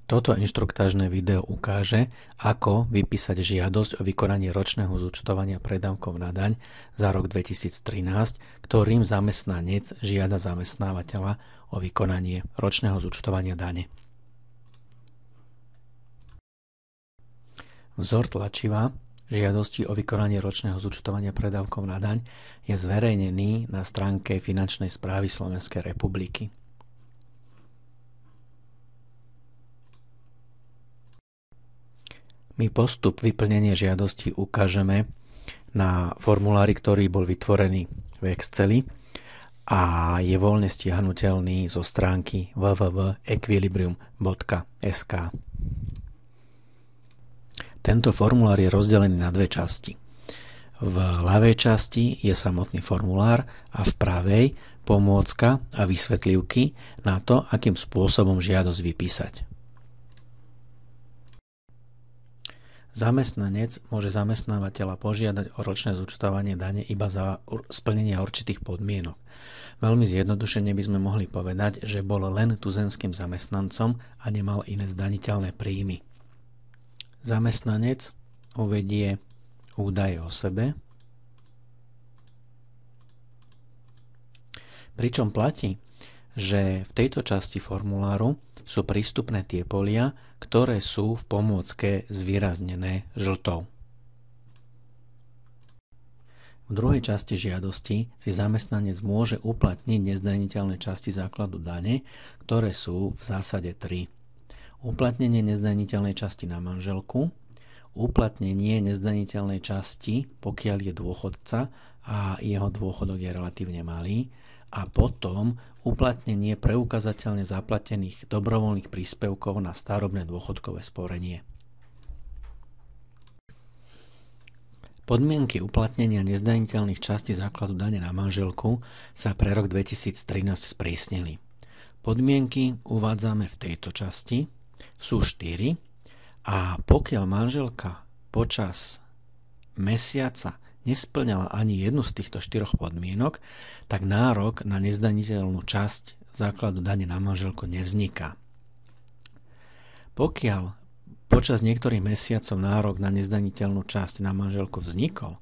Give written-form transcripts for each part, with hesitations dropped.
Toto inštruktážne video ukáže, ako vypísať žiadosť o vykonanie ročného zúčtovania predávkov na daň za rok 2013, ktorým zamestnanec žiada zamestnávateľa o vykonanie ročného zúčtovania dane. Vzor tlačiva žiadosti o vykonanie ročného zúčtovania predávkov na daň je zverejnený na stránke Finančnej správy Slovenskej republiky. My postup vyplnenia žiadosti ukážeme na formulári, ktorý bol vytvorený v Exceli a je voľne stiahnuteľný zo stránky www.equilibrium.sk. Tento formulár je rozdelený na dve časti. V ľavej časti je samotný formulár a v pravej pomôcka a vysvetlivky na to, akým spôsobom žiadosť vypísať. Zamestnanec môže zamestnávateľa požiadať o ročné zúčtovanie dane iba za splnenie určitých podmienok. Veľmi zjednodušene by sme mohli povedať, že bol len tuzemským zamestnancom a nemal iné zdaniteľné príjmy. Zamestnanec uvedie údaje o sebe, pričom platí, že v tejto časti formuláru sú prístupné tie polia, ktoré sú v pomôcke zvýraznené žltou. V druhej časti žiadosti si zamestnanec môže uplatniť nezdaniteľné časti základu dane, ktoré sú v zásade 3. Uplatnenie nezdaniteľnej časti na manželku, uplatnenie nezdaniteľnej časti, pokiaľ je dôchodca a jeho dôchodok je relatívne malý, a potom uplatnenie preukázateľne zaplatených dobrovoľných príspevkov na starobné dôchodkové sporenie. Podmienky uplatnenia nezdaniteľných častí základu dane na manželku sa pre rok 2013 sprísnili. Podmienky uvádzame v tejto časti, sú 4 a pokiaľ manželka počas mesiaca nespĺňala ani jednu z týchto 4 podmienok, tak nárok na nezdaniteľnú časť základu dane na manželku nevzniká. Pokiaľ počas niektorých mesiacov nárok na nezdaniteľnú časť na manželku vznikol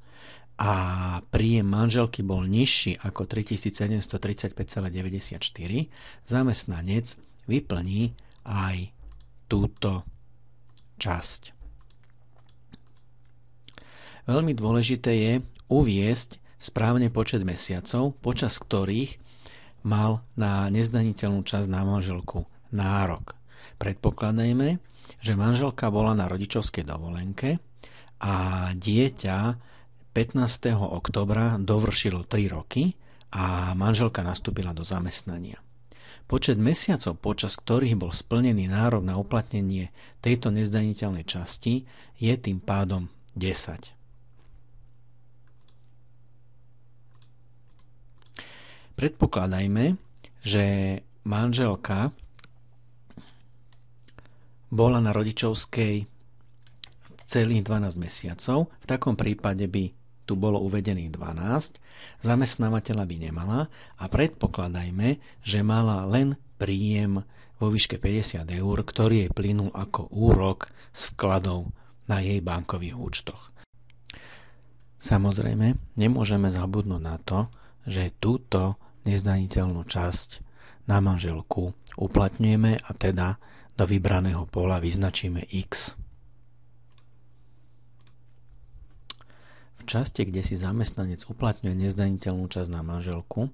a príjem manželky bol nižší ako 3735,94, zamestnanec vyplní aj túto časť. Veľmi dôležité je uviesť správne počet mesiacov, počas ktorých mal na nezdaniteľnú časť na manželku nárok. Predpokladajme, že manželka bola na rodičovskej dovolenke a dieťa 15. októbra dovršilo 3 roky a manželka nastúpila do zamestnania. Počet mesiacov, počas ktorých bol splnený nárok na uplatnenie tejto nezdaniteľnej časti, je tým pádom 10. Predpokladajme, že manželka bola na rodičovskej celých 12 mesiacov. V takom prípade by tu bolo uvedených 12, zamestnávateľa by nemala a predpokladajme, že mala len príjem vo výške 50 eur, ktorý jej plynul ako úrok z vkladov na jej bankových účtoch. Samozrejme, nemôžeme zabudnúť na to, že túto nezdaniteľnú časť na manželku uplatňujeme a teda do vybraného pola vyznačíme X. V časti, kde si zamestnanec uplatňuje nezdaniteľnú časť na manželku,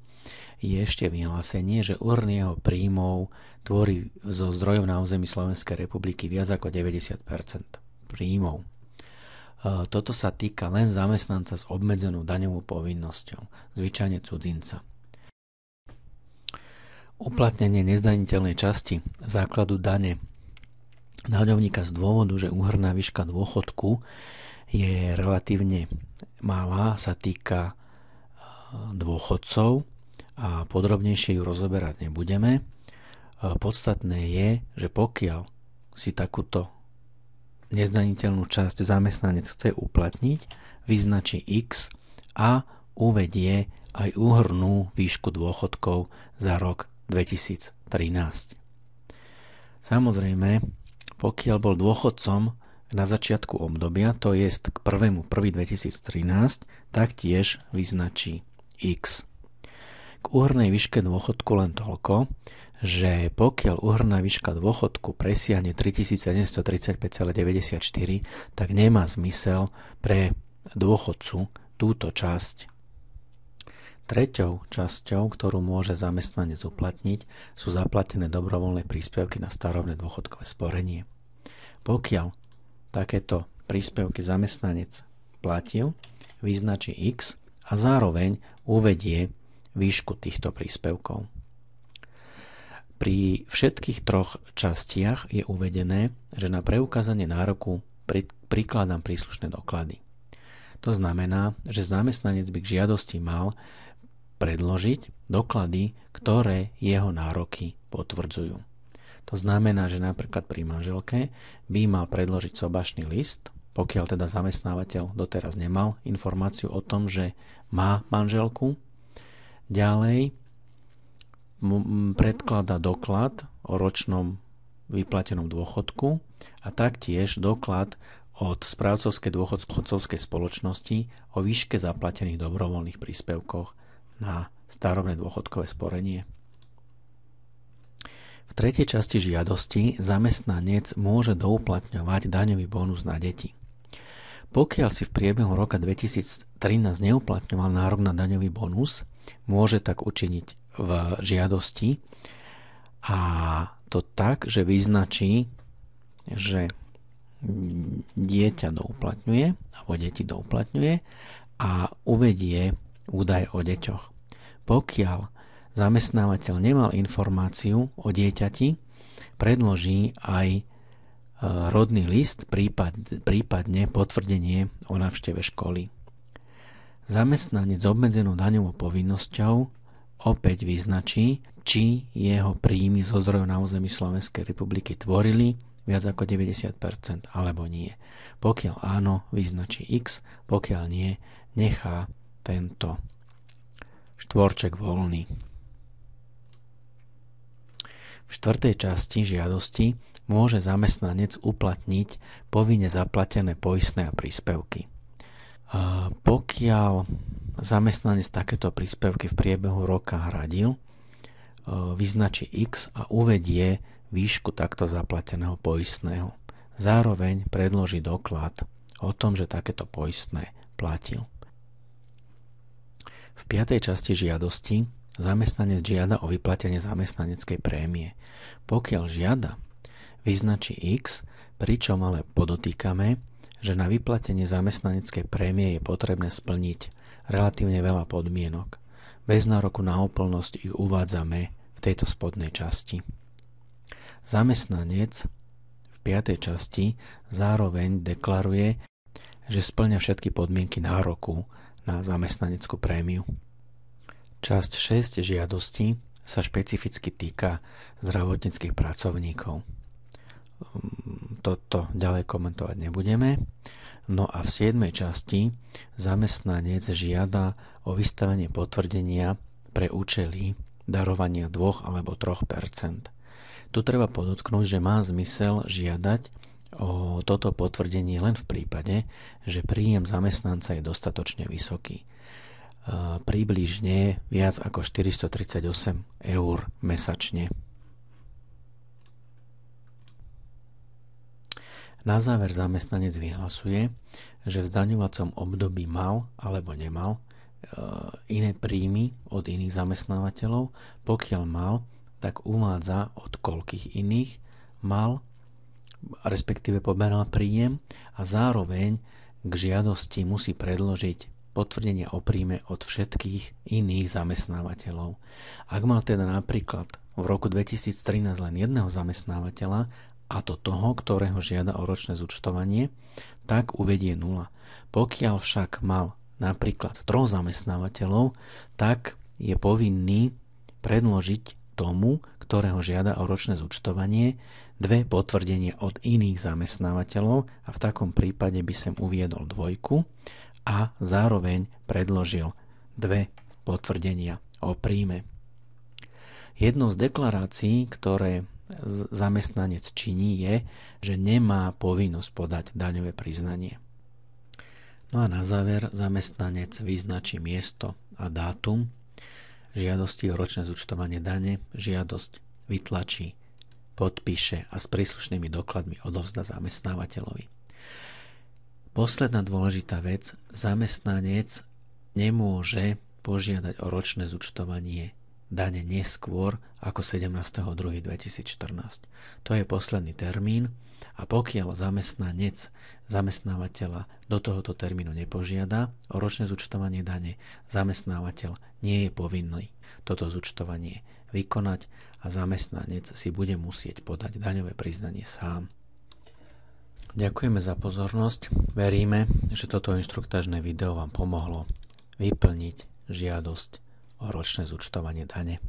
je ešte vyhlásenie, že úhrn jeho príjmov tvorí zo zdrojov na území Slovenskej republiky viac ako 90% príjmov. Toto sa týka len zamestnanca s obmedzenou daňovou povinnosťou, zvyčajne cudzinca. Uplatnenie nezdaniteľnej časti základu dane daňovníka z dôvodu, že úhrnná výška dôchodku je relatívne malá, sa týka dôchodcov a podrobnejšie ju rozoberať nebudeme. Podstatné je, že pokiaľ si takúto nezdaniteľnú časť zamestnanec chce uplatniť, vyznačí X a uvedie aj úhrnnú výšku dôchodkov za rok 2013. Samozrejme, Pokiaľ bol dôchodcom na začiatku obdobia, to je k 1.1.2013, taktiež vyznačí X. K úhrnej výške dôchodku len toľko, že pokiaľ úhrná výška dôchodku presiahne 3735,94, tak nemá zmysel pre dôchodcu túto časť. Treťou časťou, ktorú môže zamestnanec uplatniť, sú zaplatené dobrovoľné príspevky na starobné dôchodkové sporenie. Pokiaľ takéto príspevky zamestnanec platil, vyznačí X a zároveň uvedie výšku týchto príspevkov. Pri všetkých troch častiach je uvedené, že na preukázanie nároku prikladám príslušné doklady. To znamená, že zamestnanec by k žiadosti mal predložiť doklady, ktoré jeho nároky potvrdzujú. To znamená, že napríklad pri manželke by mal predložiť sobašný list, pokiaľ teda zamestnávateľ doteraz nemal informáciu o tom, že má manželku. Ďalej predkladá doklad o ročnom vyplatenom dôchodku a taktiež doklad od správcovskej dôchodcovskej spoločnosti o výške zaplatených dobrovoľných príspevkoch na starobné dôchodkové sporenie. V tretej časti žiadosti zamestnanec môže douplatňovať daňový bonus na deti. Pokiaľ si v priebehu roka 2013 neuplatňoval nárok na daňový bonus, môže tak učiniť v žiadosti, a to tak, že vyznačí, že dieťa douplatňuje alebo deti douplatňuje a uvedie údaj o deťoch. Pokiaľ zamestnávateľ nemal informáciu o dieťati, predloží aj rodný list, prípadne potvrdenie o návšteve školy. Zamestnanec s obmedzenou daňovou povinnosťou opäť vyznačí, či jeho príjmy zo zdrojov na území Slovenskej republiky tvorili viac ako 90% alebo nie. Pokiaľ áno, vyznačí X, pokiaľ nie, nechá tento štvorček voľný. V štvrtej časti žiadosti môže zamestnanec uplatniť povinne zaplatené poistné a príspevky. Pokiaľ zamestnanec takéto príspevky v priebehu roka hradil, vyznačí X a uvedie výšku takto zaplateného poistného. Zároveň predloží doklad o tom, že takéto poistné platil. V 5. časti žiadosti zamestnanec žiada o vyplatenie zamestnaneckej prémie. Pokiaľ žiada, vyznačí X, pričom ale podotýkame, že na vyplatenie zamestnaneckej prémie je potrebné splniť relatívne veľa podmienok. Bez nároku na úplnosť ich uvádzame v tejto spodnej časti. Zamestnanec v 5. časti zároveň deklaruje, že splňa všetky podmienky nároku na zamestnaneckú prémiu. Časť 6 žiadosti sa špecificky týka zdravotníckych pracovníkov. Toto ďalej komentovať nebudeme. No a v 7. časti zamestnanec žiada o vystavenie potvrdenia pre účely darovania 2 alebo 3%. Tu treba podotknúť, že má zmysel žiadať o toto potvrdenie len v prípade, že príjem zamestnanca je dostatočne vysoký. Približne viac ako 438 eur mesačne. Na záver zamestnanec vyhlasuje, že v zdaňovacom období mal alebo nemal iné príjmy od iných zamestnávateľov. Pokiaľ mal, tak uvádza od koľkých iných mal, respektíve poberal príjem, a zároveň k žiadosti musí predložiť potvrdenie o príjme od všetkých iných zamestnávateľov. Ak mal teda napríklad v roku 2013 len jedného zamestnávateľa, a to toho, ktorého žiada o ročné zúčtovanie, tak uvedie 0. Pokiaľ však mal napríklad 3 zamestnávateľov, tak je povinný predložiť tomu, ktorého žiada o ročné zúčtovanie, 2 potvrdenia od iných zamestnávateľov a v takom prípade by sem uviedol 2 a zároveň predložil 2 potvrdenia o príjme. Jednou z deklarácií, ktoré zamestnanec činí, je, že nemá povinnosť podať daňové priznanie. No a na záver zamestnanec vyznačí miesto a dátum žiadosti o ročné zúčtovanie dane, žiadosť vytlačí, podpíše a s príslušnými dokladmi odovzdá zamestnávateľovi. Posledná dôležitá vec, zamestnanec nemôže požiadať o ročné zúčtovanie dane neskôr ako 17.2.2014. To je posledný termín a pokiaľ zamestnávateľa do tohoto termínu nepožiada o ročné zúčtovanie dane, zamestnávateľ nie je povinný toto zúčtovanie vykonať a zamestnanec si bude musieť podať daňové priznanie sám. Ďakujeme za pozornosť. Veríme, že toto inštruktážne video vám pomohlo vyplniť žiadosť o ročné zúčtovanie dane.